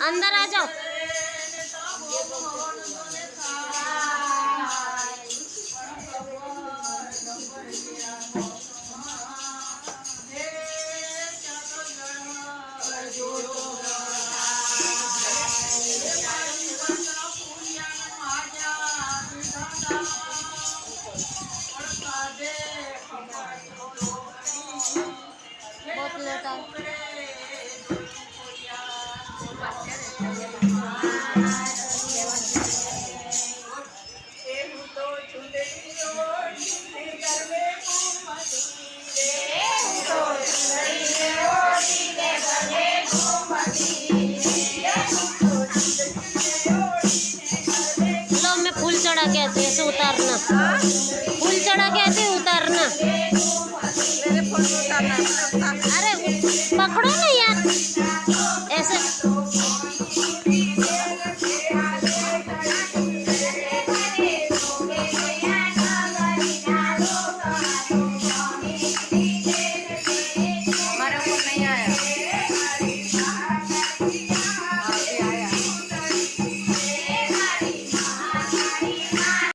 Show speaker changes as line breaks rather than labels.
अंदर आ जाओ। बहुत लेट आ लो मैं फूल चढ़ा के आती ऐसे उतारना। फूल चढ़ा के आती उतारना।
मेरे फोन में उतारना।
अरे पकड़ो ना यार।